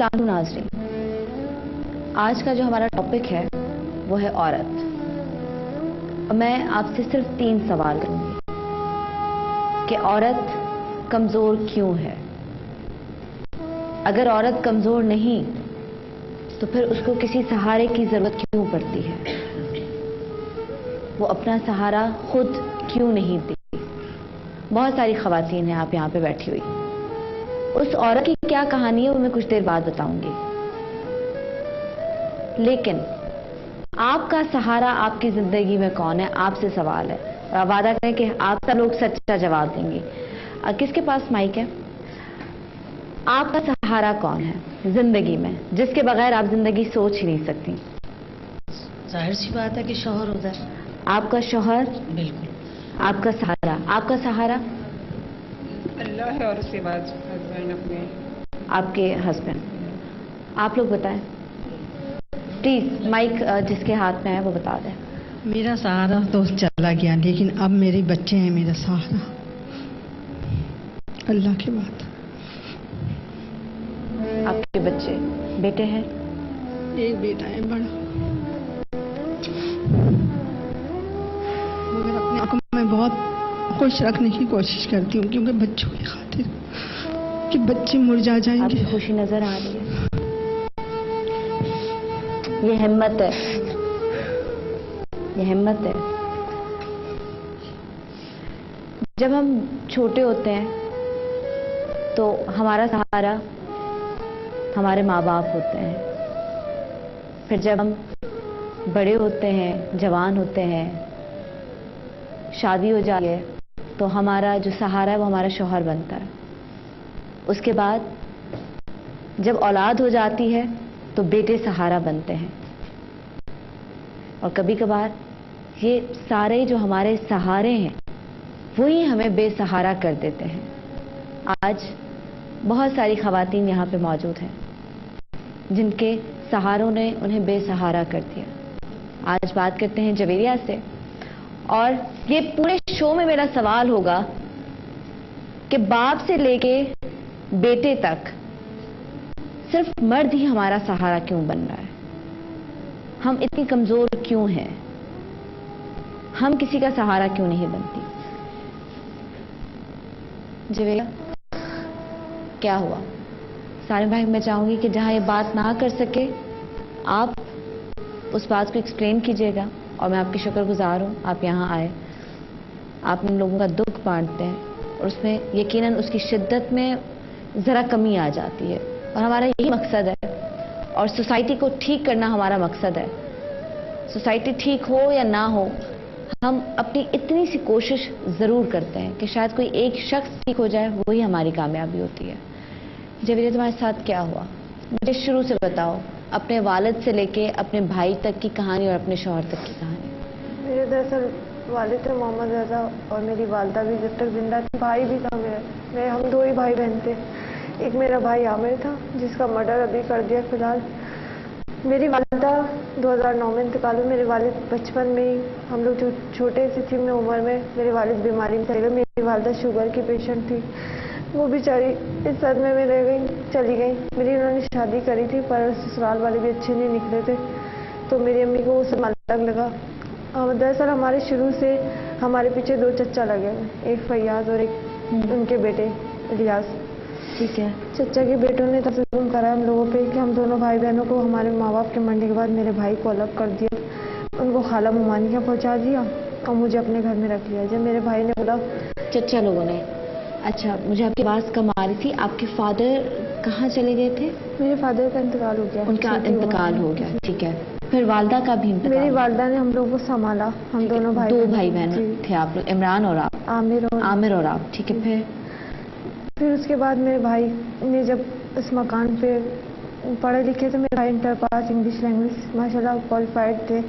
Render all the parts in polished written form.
अस्सलाम नाज़रीन, आज का जो हमारा टॉपिक है वो है औरत। मैं आपसे सिर्फ 3 सवाल करूंगी कि औरत कमजोर क्यों है। अगर औरत कमजोर नहीं तो फिर उसको किसी सहारे की जरूरत क्यों पड़ती है, वो अपना सहारा खुद क्यों नहीं दी। बहुत सारी खवातीन हैं आप यहाँ पे बैठी हुई, उस औरत की क्या कहानी है वो मैं कुछ देर बाद बताऊंगी। लेकिन आपका सहारा आपकी जिंदगी में कौन है, आपसे सवाल है। और आप वादा करें कि आप सब लोग सच्चा जवाब देंगे। किसके पास माइक है? आपका सहारा कौन है जिंदगी में, जिसके बगैर आप जिंदगी सोच ही नहीं सकती? जाहिर सी बात है कि शौहर उधर। आपका शौहर? बिल्कुल। आपका सहारा? आपका सहारा अल्लाह है और उसके बाद हस्बैंड अपने। आपके हस्बैंड। आप लोग बताएं प्लीज, माइक जिसके हाथ में है वो बता दें। मेरा सहारा तो चला गया, लेकिन अब मेरे बच्चे हैं मेरा सहारा, अल्लाह के बाद। आपके बच्चे, बेटे हैं? एक बेटा है बड़ा, मगर अपने आप को मैं बहुत खुश रखने की कोशिश करती हूँ, क्योंकि बच्चों की खातिर कि बच्चे मुरझा जाएंगे। आपकी खुशी नजर आ रही है, ये हिम्मत है, ये हिम्मत है। जब हम छोटे होते हैं तो हमारा सहारा हमारे माँ बाप होते हैं। फिर जब हम बड़े होते हैं, जवान होते हैं, शादी हो जाती है तो हमारा जो सहारा है वो हमारा शौहर बनता है। उसके बाद जब औलाद हो जाती है तो बेटे सहारा बनते हैं। और कभी कभार ये सारे जो हमारे सहारे हैं वही हमें बेसहारा कर देते हैं। आज बहुत सारी खवातीन यहाँ पे मौजूद हैं जिनके सहारों ने उन्हें बेसहारा कर दिया। आज बात करते हैं जवेरिया से, और ये पूरे शो में मेरा सवाल होगा कि बाप से लेके बेटे तक सिर्फ मर्द ही हमारा सहारा क्यों बन रहा है? हम इतनी कमजोर क्यों हैं? हम किसी का सहारा क्यों नहीं बनती? जवेरिया, क्या हुआ? सारे भाई, मैं चाहूंगी कि जहां ये बात ना कर सके आप उस बात को एक्सप्लेन कीजिएगा, और मैं आपकी शुक्रगुजार हूं आप यहां आए। आप उन लोगों का दुख बांटते हैं और उसमें यकीनन उसकी शिद्दत में जरा कमी आ जाती है, और हमारा यही मकसद है, और सोसाइटी को ठीक करना हमारा मकसद है। सोसाइटी ठीक हो या ना हो, हम अपनी इतनी सी कोशिश जरूर करते हैं कि शायद कोई एक शख्स ठीक हो जाए, वही हमारी कामयाबी होती है। जवेरिया, तुम्हारे साथ क्या हुआ? मुझे शुरू से बताओ, अपने वालिद से लेके अपने भाई तक की कहानी और अपने शौहर तक की कहानी। मेरे दरअसल वालिद थे मोहम्मद रजा, और मेरी वालदा भी जब तक जिंदा थी। भाई भी था मेरा, हम 2 ही भाई बहन थे। एक मेरा भाई आमिर था जिसका मर्डर अभी कर दिया फिलहाल। मेरी वालदा 2009 में इंतकाल हुई। मेरे वालिद बचपन में ही, हम लोग जो छोटे सी थी में उम्र में, मेरे वालिद बीमारी में चले गए। मेरी वालदा शुगर की पेशेंट थी, वो बेचारी इस सदमे में रह गई, चली गई। मेरी उन्होंने शादी करी थी पर ससुराल वाले भी अच्छे नहीं निकले थे, तो मेरी अम्मी को वो सब अलग लगा। दरअसल हमारे शुरू से हमारे पीछे 2 चच्चा लगे हुए, एक फैयाज और एक उनके बेटे इलियास। ठीक है। चच्चा के बेटों ने तब जुल्म करा हम लोगों पे कि हम दोनों भाई बहनों को हमारे माँ बाप के मरने के बाद मेरे भाई को अलग कर दिया, उनको खाला मुमानी का पहुँचा दिया और मुझे अपने घर में रख लिया। जब मेरे भाई ने बोला, चच्चा लोगों ने? अच्छा, मुझे आपकी आवाज़ कम आ रही थी। आपके फादर कहाँ चले गए थे? मेरे फादर का इंतकाल हो गया। उनका इंतकाल हो गया, ठीक है। फिर वालदा का भी इंतकाल? मेरी वालदा ने हम लोगों को संभाला, हम दोनों भाई 2 भाई बहन थे आप लोग, इमरान और आप? आमिर और आप, ठीक है। फिर उसके बाद मेरे भाई ने जब इस मकान पे पढ़े लिखे थे, मेरे भाई इंटर पास, इंग्लिश लैंग्वेज माशाल्लाह क्वालिफाइड थे।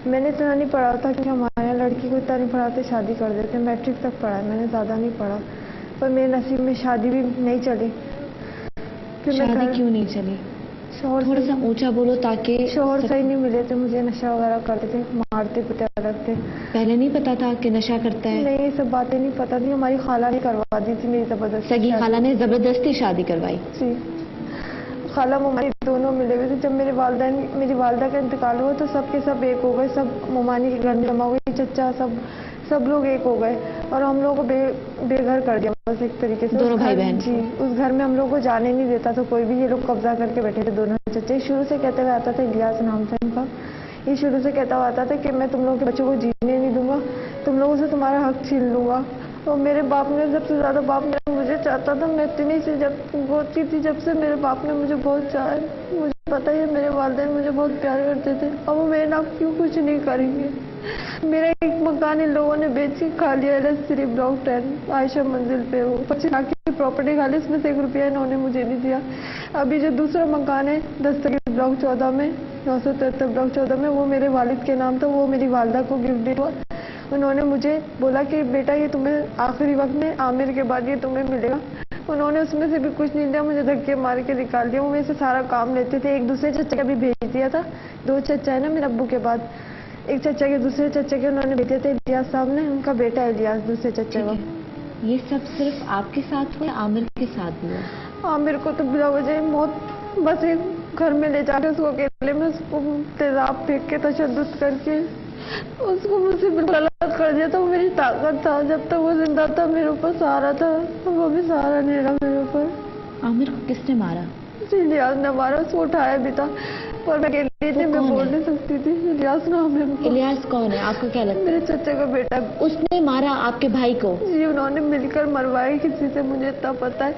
मैंने इतना नहीं पढ़ा था कि हमारे यहाँ लड़की को इतना नहीं पढ़ाते, शादी कर देते। मैट्रिक तक पढ़ा है मैंने, ज़्यादा नहीं पढ़ा। पर मेरे नसीब में शादी भी नहीं चली। शादी क्यों नहीं चली? शौहर थोड़ा सा ऊंचा बोलो ताकि। शौहर सही नहीं मिले थे मुझे, नशा वगैरह करते थे, मारते पीटे अलग थे। पहले नहीं पता था कि नशा करता है? नहीं, ये सब बातें नहीं पता थी। हमारी खाला ने करवा दी थी मेरी जबरदस्ती। सगी खाला ने जबरदस्ती शादी करवाई? जी। खाला मोमानी दोनों मिले हुए थे। जब मेरी वालदा का इंतकाल हुआ तो सब के सब एक हो गए, सब मोमानी के घर में जमा हुए, चचा सब लोग एक हो गए और हम लोगों को बेघर कर दिया बस एक तरीके से। दोनों भाई बहन जी, उस घर में हम लोग को जाने नहीं देता था कोई भी, ये लोग कब्जा करके बैठे थे दोनों चचे। शुरू से कहते हुए आता था, इलियास नाम था इनका, ये शुरू से कहता हुआ आता था कि मैं तुम लोगों के बच्चों को जीने नहीं दूंगा, तुम लोगों से तुम्हारा हक छीन लूंगा। और मेरे बाप ने सबसे ज्यादा बाप ने मुझे चाहता था, मैं इतनी सी जब होती थी जब से मेरे बाप ने मुझे बहुत चाहा। मुझे पता है मेरे वालिदैन मुझे बहुत प्यार करते थे, अब वो मेरे नाम क्यों कुछ नहीं करेंगे। मेरा एक मकान इन लोगों ने बेच के खा लिया है, LS3 ब्लॉक 10 आयशा मंजिल पे, वो 25 लाख की प्रॉपर्टी खा ली, इसमें से 1 रुपया इन्होंने मुझे नहीं दिया। अभी जो दूसरा मकान है दस्तगीर ब्लॉक 14 में, 973 ब्लॉक 14 में, वो मेरे वालिद के नाम था, वो मेरी वालदा को गिफ्ट हुआ। उन्होंने मुझे बोला कि बेटा ये तुम्हें आखिरी वक्त में आमिर के बाद ये तुम्हें मिलेगा। उन्होंने उसमें से भी कुछ नहीं दिया, मुझे धक्के मार के निकाल दिया। वो मेरे से सारा काम लेते थे। एक दूसरे चचा का भी भेज दिया था, 2 चचा है ना मेरे अब्बू के बाद, एक चचा के दूसरे चचा के उन्होंने भेजे थे, इलियास साहब ने, उनका बेटा इलियास दूसरे चचा का। ये सब सिर्फ आपके साथ हुआ, आमिर के साथ भी हुआ? आमिर को तो बिला वजह मौत, बस एक घर में ले जाकर उसको अकेले में उसको तेजाब फेंक के तशद्दुद करके उसको मुझसे बिल्कुल अलग कर दिया था। वो मेरी ताकत था, जब तक वो जिंदा था मेरे ऊपर सहारा था, वो भी सहारा नहीं रहा मेरे ऊपर। आमिर को किसने मारा? इलियास ने मारा, उसको उठाया भी था पर मैं अकेली थी, मैं बोल नहीं सकती थी। इलियास नाम है उनका। इलियास कौन है, आपको क्या लगता है? मेरे चचा का बेटा। उसने मारा आपके भाई को? जी, उन्होंने मिलकर मरवाया किसी से, मुझे इतना पता है।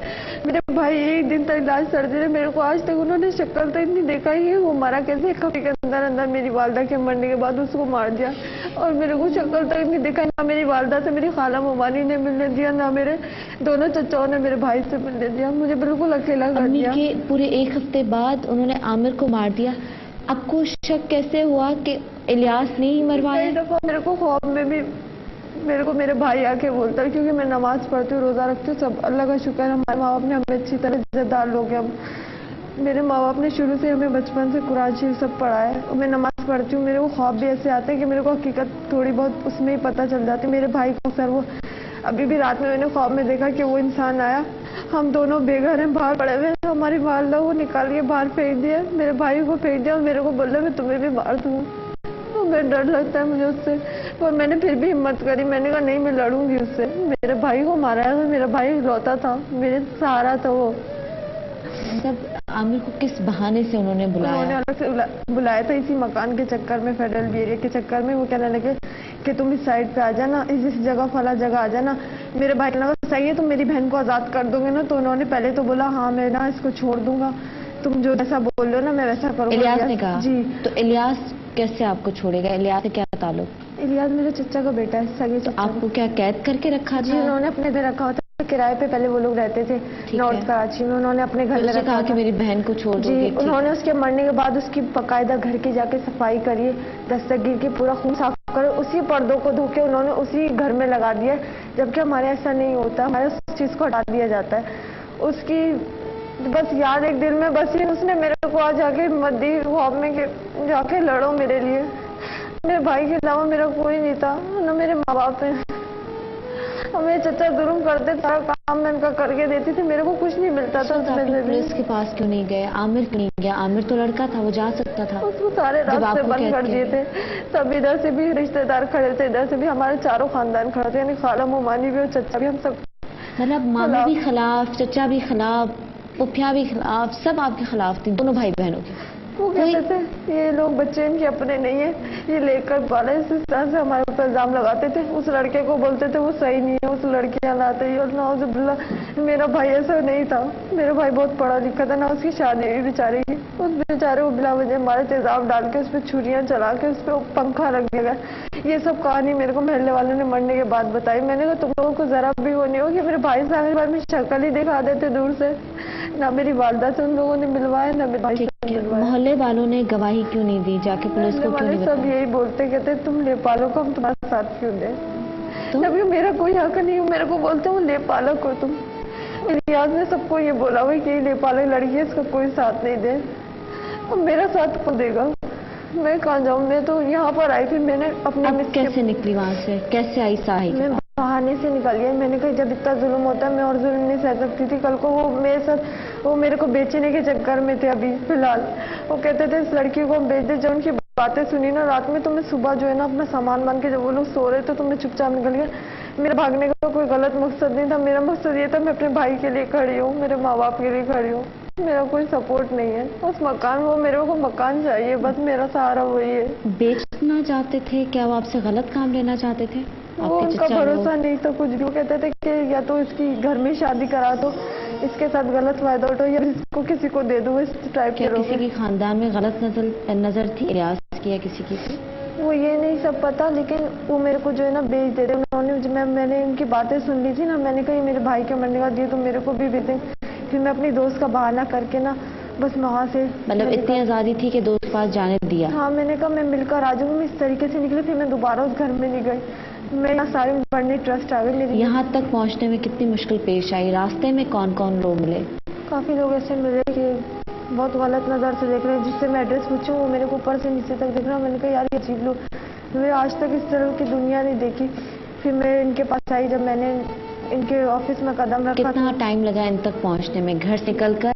मेरे भाई एक दिन तक इलाज करते रहे, मेरे को आज तक उन्होंने शक्ल तक नहीं देखा ही वो मारा कैसे। एक हफ्ते के अंदर मेरी वालदा के मरने के बाद उसको मार दिया और मेरे को शक्ल तक नहीं देखा। ना मेरी वालदा से मेरी खाला मोमानी ने मिलने दिया, ना मेरे दोनों चचाओं ने मेरे भाई से मिलने दिया। मुझे बिल्कुल अकेला कर दिया। के पूरे 1 हफ्ते बाद उन्होंने आमिर को मार दिया। आपको शक कैसे हुआ कि इलियास ने ही मरवाया? कई दफा मेरे को ख्वाब में भी मेरे को मेरे भाई आके बोलता है, क्योंकि मैं नमाज पढ़ती हूँ, रोजा रखती हूँ, सब अल्लाह का शुक्र है हमारे माँ बाप ने हमें अच्छी तरह इज्जतदार लोग हैं। मेरे माँ बाप ने शुरू से हमें बचपन से कुरान शरीफ सब पढ़ाया है और मैं नमाज पढ़ती हूँ। मेरे को ख्वाब भी ऐसे आते हैं कि मेरे को हकीकत थोड़ी बहुत उसमें ही पता चल जाती है। मेरे भाई को सर वो अभी भी रात में मैंने ख्वाब में देखा कि वो इंसान आया, हम दोनों बेघर हैं, बाहर पड़े हुए हैं, हमारी वालदा को निकाल के बाहर फेंक दिया, मेरे भाई को फेंक दिया और मेरे को बोल रहा मैं तुम्हें भी मार दूंगा। तो मैं डर लगता है मुझे उससे, और मैंने फिर भी हिम्मत करी। मैंने कहा नहीं, मैं लड़ूंगी उससे। मेरे भाई को मारा है, मेरा भाई लौटा था, मेरे सहारा था वो। मतलब आमिर को किस बहाने से उन्होंने बुलाया? उन्होंने अलग से बुलाया था इसी मकान के चक्कर में, फेडरल एरिया के चक्कर में। वो कहने लगे कि तुम इस साइड पे आ जाना, इस जगह फला जगह आ जाना। मेरे भाई ने कहा सही है, तुम मेरी बहन को आजाद कर दोगे ना? तो उन्होंने पहले तो बोला हाँ मैं ना इसको छोड़ दूंगा, तुम जो जैसा बोल रहे हो ना मैं वैसा करूंगा। इलियास ने कहा? जी। तो इलियास कैसे आपको छोड़ेगा? इलियास से क्या ताल्लुक? इलियास मेरे चचा का बेटा है, सगे चचा। आपको क्या कैद करके रखा जी, था? उन्होंने अपने घर रखा होता, किराए पे पहले वो लोग रहते थे नॉर्थ कराची में, उन्होंने अपने घर में रखा कहा कि मेरी बहन को छोड़ दोगे? जी, उन्होंने उसके मरने के बाद उसकी बकायदा घर की जाके सफाई करी, दस्तगीर की पूरा खून साफ कर उसी पर्दों को धो के उन्होंने उसी घर में लगा दिया, जबकि हमारे ऐसा नहीं होता, हमारे उस चीज को हटा दिया जाता है। उसकी बस याद एक दिल में बसी, उसने मेरे को आज जाके हिम्मत दी ख्वाब में कि जाके लड़ो मेरे लिए। मेरे भाई के अलावा मेरा कोई नहीं था, ना मेरे माँ बाप है। मेरे चचा जुर्म करते, सारा काम मैं उनका करके देती थी, मेरे को कुछ नहीं मिलता था। पुलिस के पास क्यों नहीं गए? आमिर क्यों नहीं गया? आमिर तो लड़का था, वो जा सकता था। उसको सारे रास्ते बंद कर दिए थे। सब इधर से भी रिश्तेदार खड़े थे, इधर से भी हमारे चारों खानदान खड़े थे, यानी खाला मोमानी भी और चचा भी, हम सब। मतलब मामी भी खिलाफ, चचा भी खिलाफ, पुफिया भी खिलाफ, सब आपके खिलाफ थी, दोनों भाई बहनों के। वो कहते थे ये लोग बच्चे इनके अपने नहीं है, ये लेकर पाले, इस तरह से हमारे ऊपर इल्जाम लगाते थे। उस लड़के को बोलते थे वो सही नहीं है, उस लड़कियां लाते ही। और नाउजुबिल्ला, मेरा भाई ऐसा नहीं था, मेरा भाई बहुत पढ़ा लिखा था, ना उसकी शादी हुई बेचारे की। उस बेचारे को बिला वजह हमारे तेजाब डाल के उस पर छुरियां चला के उस पर पंखा रख दिया गया। ये सब कहानी मेरे को महल्ले वालों ने मरने के बाद बताई। मैंने कहा तुम लोगों को जरा भी वो नहीं हो कि मेरे भाई से आने बार में शक्ल ही दिखा देते दूर से। ना मेरी वालदा से उन लोगों ने मिलवाया, ना मेरे भाई से मिलवाया। मोहल्ले वालों ने गवाही क्यों नहीं दी? जाके पुलिस को क्यों नहीं बताया? सब यही बोलते, कहते तुम लेपालक हो, हम तुम्हारा साथ क्यों दें? जब मेरा कोई हक नहीं हो, मेरे को बोलते हो लेपालक हो तुम। इलियास ने सबको ये बोला हुआ कि लेपालक लड़की है, इसका कोई साथ नहीं दे। अब मेरा साथ कौन देगा? मैं कहाँ जाऊँ? मैं तो यहाँ पर आई थी, मैंने अपने कैसे निकली वहाँ से? कैसे आई साही? मैं बहाने से निकल गई। मैंने कहा जब इतना जुल्म होता है मैं और जुल्म नहीं सह सकती थी। कल को वो मेरे साथ वो मेरे को बेचने के चक्कर में थे अभी फिलहाल। वो कहते थे इस लड़की को हम बेच दे। जब उनकी बातें सुनी ना रात में, तो मैं सुबह जो है ना अपना सामान बांध के, जब वो लोग सो रहे थे तो मैं चुपचाप निकल गया। मेरा भागने का कोई गलत मकसद नहीं था, मेरा मकसद ये था मैं अपने भाई के लिए खड़ी हूँ, मेरे माँ बाप के लिए खड़ी हूँ। मेरा कोई सपोर्ट नहीं है। उस मकान, वो मेरे को मकान चाहिए, बस मेरा सहारा वही है। बेचना चाहते थे क्या? वो आपसे गलत काम लेना चाहते थे? वो उनका भरोसा नहीं था कुछ भी। वो कहते थे कि या तो इसकी घर में शादी करा दो, इसके साथ गलत फायदा उठो, या इसको किसी को दे दो, इस टाइप के। किसी की खानदान में गलत नजर थी, रियाज किया किसी की थी? वो ये नहीं सब पता, लेकिन वो मेरे को जो है ना बेच दे रहे। उन्होंने, मैंने उनकी बातें सुन ली थी ना, मैंने कहा मेरे भाई के मरने का दिए तो मेरे को भी बेचें। फिर मैं अपनी दोस्त का बहाना करके ना बस वहाँ से, मतलब इतनी आज़ादी थी कि दोस्त पास जाने दिया? हाँ, मैंने कहा मैं मिलकर आ जाऊंगी। मैं इस तरीके से निकली, फिर मैं दोबारा उस घर में नहीं गई। मैं यहाँ सारे पढ़ने ट्रस्ट आ गई मेरी। यहाँ तक पहुँचने में कितनी मुश्किल पेश आई? रास्ते में कौन कौन लोग मिले? काफ़ी लोग ऐसे मिले कि बहुत गलत नज़र से देख रहे हैं। जिससे मैं एड्रेस पूछूँ वो मेरे को ऊपर से नीचे तक देख रहा। मैंने कहा यार ये अजीब लोग, मैंने आज तक इस तरह की दुनिया नहीं देखी। फिर मैं इनके पास आई, जब मैंने इनके ऑफिस में कदम रखा। कितना टाइम लगा इन तक पहुँचने में? घर से निकल कर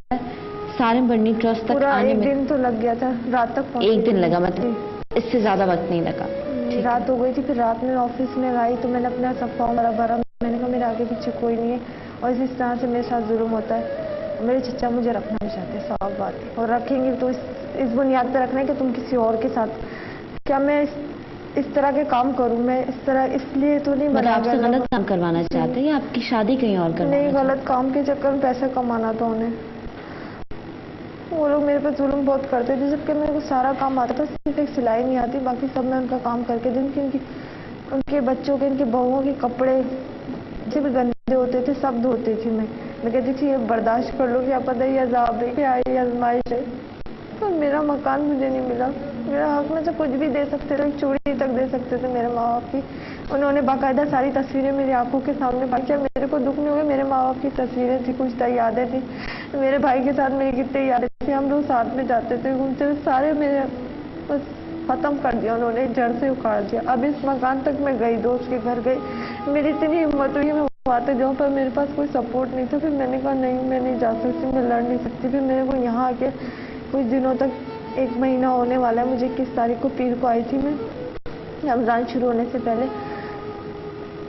सारम बर्नी ट्रस्ट तक पूरा आने एक में? दिन तो लग गया था, रात तक पहुंची। एक दिन लगा, मतलब इससे ज्यादा वक्त नहीं लगा? रात हो गई थी। फिर रात में ऑफिस में आई तो मैंने अपना सब फॉर्म भरा। मैंने कहा मेरे आगे पीछे कोई नहीं है और इस तरह से मेरे साथ जुल्म होता है। मेरे चचा मुझे रखना नहीं चाहते, साफ बात है। और रखेंगे तो इस बुनियाद पर रखना है कि तुम किसी और के साथ। क्या मैं इस तरह के काम करूं? मैं इस तरह इसलिए तो नहीं मतलब आपसे गलत काम करवाना चाहते हैं या आपकी शादी कहीं और करवाना? नहीं, गलत काम के चक्कर में पैसा कमाना था उन्हें। वो लोग मेरे पे जुल्म बहुत करते थे, जबकि मेरे को सारा काम आता था, सिर्फ एक सिलाई नहीं आती, बाकी सब मैं उनका काम करके दी। उनके बच्चों के, इनकी बहुओं के कपड़े जो भी गंदे होते थे सब धोती थी मैं कहती थी ये बर्दाश्त कर लो, क्या पता ये अज़ाब है, क्या ये आजमाइश है। तो मेरा मकान मुझे नहीं मिला। मेरा हक में से कुछ भी दे सकते थे, चूड़ी तक दे सकते थे मेरे माँ बाप की। उन्होंने बाकायदा सारी तस्वीरें मेरी आंखों के सामने बाकी। क्या मेरे को दुख नहीं हुआ? मेरे माँ बाप की तस्वीरें थी, कुछ यादें थी। मेरे भाई के साथ मेरी कितनी यादें थी, हम लोग साथ में जाते थे, घूमते थे। सारे मेरे बस खत्म कर दिया उन्होंने, जड़ से उखाड़ दिया। अब इस मकान तक मैं गई, दोस्त के घर गई, मेरी इतनी हिम्मत हुई मैं वहाँ तक जाऊँ, पर मेरे पास कोई सपोर्ट नहीं था। फिर मैंने कहा नहीं, मैं नहीं जा सकती, मैं लड़ नहीं सकती। फिर मेरे को यहाँ आके कुछ दिनों तक, 1 महीना होने वाला है मुझे, 21 तारीख को पीर को आई थी मैं, रमज़ान शुरू होने से पहले।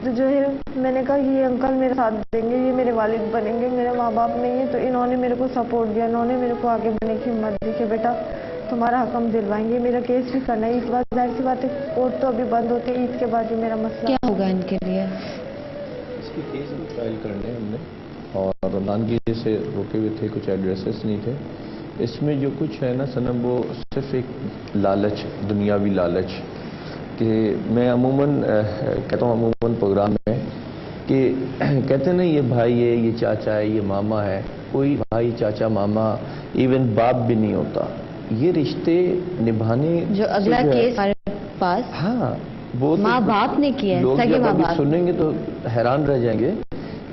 तो जो है मैंने कहा ये अंकल मेरे साथ देंगे, ये मेरे वालिद बनेंगे, मेरे माँ बाप नहीं है। तो इन्होंने मेरे को सपोर्ट दिया, इन्होंने मेरे को आगे बढ़ने की हिम्मत दी कि बेटा तुम्हारा हक हम दिलवाएंगे, मेरा केस भी करना है। इस बार जाहिर सी बात है कोर्ट तो अभी बंद होती है, ईद के बाद ही मेरा मसला। क्या होगा इनके लिए? इसकी केस भी फाइल करने हमने, और रमज़ान की वजह से रोके हुए थे, कुछ एड्रेसेस नहीं थे। इसमें जो कुछ है ना सनम, वो सिर्फ एक लालच, दुनियावी लालच। कि मैं अमूमन कहता हूँ अमूमन प्रोग्राम में कि कहते हैं ना ये भाई है, ये चाचा है, ये मामा है। कोई भाई, चाचा, मामा, इवन बाप भी नहीं होता। ये रिश्ते निभाने जो अगला केस हमारे पास, हाँ, वो माँ बाप ने किया है, लोग सगे जब माँ अभी बाप सुनेंगे तो हैरान रह जाएंगे।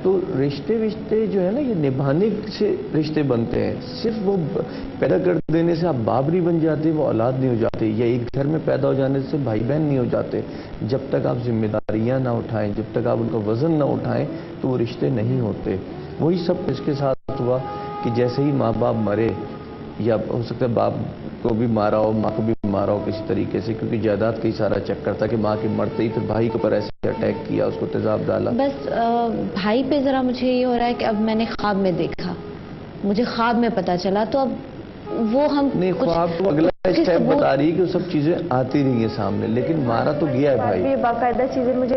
तो रिश्ते जो है ना, ये निभाने से रिश्ते बनते हैं। सिर्फ वो पैदा कर देने से आप बाप नहीं बन जाते, वो औलाद नहीं हो जाते, या एक घर में पैदा हो जाने से भाई बहन नहीं हो जाते। जब तक आप जिम्मेदारियां ना उठाएं, जब तक आप उनका वजन ना उठाएं, तो वो रिश्ते नहीं होते। वही सब इसके साथ हुआ कि जैसे ही माँ बाप मरे, या हो सकता है बाप को भी मारा हो, माँ को भी मारा हो किसी तरीके से, क्योंकि जायदाद का ही सारा चक्कर था कि माँ के मरते ही फिर भाई के ऊपर ऐसे अटैक किया, उसको तेजाब डाला। बस भाई पे जरा मुझे ये हो रहा है कि अब मैंने ख्वाब में देखा, मुझे ख्वाब में पता चला, तो अब वो हम नहीं, ख्वाब तो अगला स्टेप बता रही है कि सब चीजें आती रही है सामने, लेकिन मारा तो गया है भाई। ये बाकायदा चीजें मुझे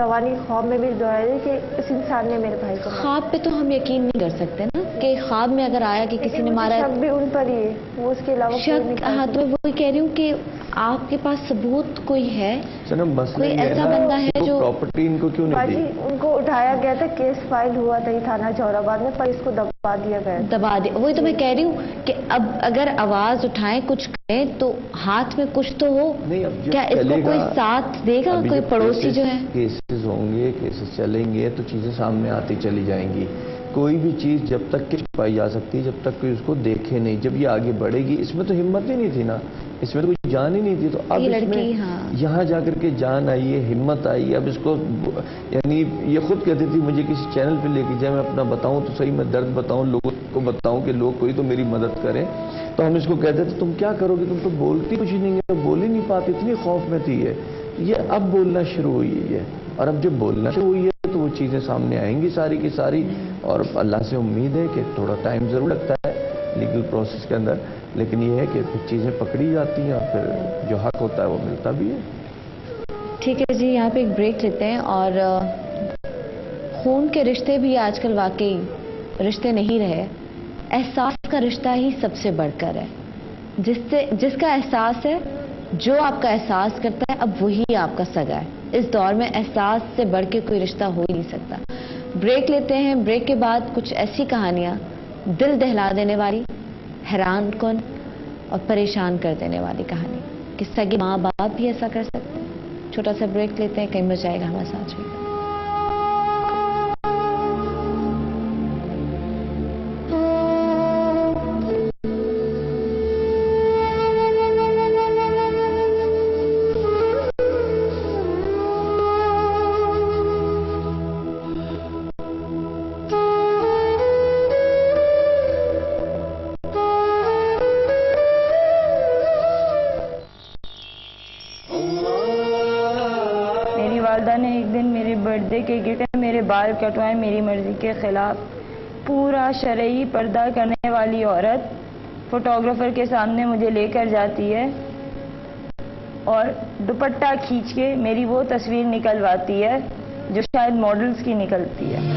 रवानी ख्वाब में भी दोहराई कि इस इंसान ने मेरे भाई को मारा। ख्वाब पे तो हम यकीन नहीं कर सकते ना कि ख्वाब में अगर आया कि किसी ने मारा है। शक भी उन पर ही है, वो उसके अलावा शक, हाँ, तो मैं वही कह रही हूँ कि आपके पास सबूत कोई है, कोई ऐसा बंदा है जो प्रॉपर्टी इनको क्यों नहीं दी? उनको उठाया गया था, केस फाइल हुआ था थाना जौहराबाद में, पर इसको दबा दिया गया। दबा दिया, वही तो मैं कह रही हूँ कि अब अगर आवाज उठाएं, कुछ करें, तो हाथ में कुछ तो हो। नहीं, अब क्या इसको कोई साथ देगा? कोई पड़ोसी जो है, केसेस होंगे, केसेस चलेंगे तो चीजें सामने आती चली जाएंगी। کوئی بھی چیز جب تک کہ پائی جا سکتی ہے جب تک کہ اس کو دیکھے نہیں. جب یہ آگے بڑھے گی, اس میں تو ہمت ہی نہیں تھی نا, اس میں تو کوئی جان ہی نہیں تھی. تو اب اس میں یہاں جا کر کے جان آئی ہے, ہمت آئی ہے. اب اس کو یعنی یہ خود کہتی تھی مجھے کسی چینل پہ لے کے جائے, میں اپنا بتاؤں تو صحیح, میں درد بتاؤں, لوگوں کو بتاؤں کہ لوگ کوئی تو میری مدد کریں. تو ہم اس کو کہتے تھے تم کیا کرو گے, تم تو بولتی کچھ نہیں ہے, بول ہی نہیں پاتی, اتنی خوف میں تھی. یہ اب بولنا شروع ہوئی ہے, اور اب جب بولنا شروع ہوئی ہے تو وہ چیزیں سامنے آئیں گی ساری کی ساری. اور اللہ سے امید ہے کہ تھوڑا ٹائم ضرور لگتا ہے لیگل پروسیس کے اندر, لیکن یہ ہے کہ پھر چیزیں پکڑی جاتی ہیں اور پھر جو حق ہوتا ہے وہ ملتا بھی ہے. ٹھیک ہے جی, یہاں پہ ایک بریک لیتے ہیں. اور خون کے رشتے بھی آج کل واقعی رشتے نہیں رہے. احساس کا رشتہ ہی سب سے بڑھ کر ہے. جس کا احساس ہے, جو آپ کا احساس کرتا ہے, اب وہی آپ کا سگا ہے. اس دور میں احساس سے بڑھ کے کوئی رشتہ ہو ہی نہیں سکتا. بریک لیتے ہیں. بریک کے بعد کچھ ایسی کہانیاں دل دہلا دینے والی, حیران کن اور پریشان کر دینے والی کہانی کہ سگے ماں باپ بھی ایسا کر سکتے ہیں. چھوٹا سا بریک لیتے ہیں, کہیں بچ جائے گا ہمارے ساتھ. نے ایک دن میرے برتھ ڈے کے گفٹ میں میرے بال کٹوائے میری مرضی کے خلاف. پورا شرعی پردہ کرنے والی عورت فوٹوگرافر کے سامنے مجھے لے کر جاتی ہے اور دوپٹہ کھینچ کے میری وہ تصویر نکلواتی ہے جو شاید ماڈلز کی نکلتی ہے.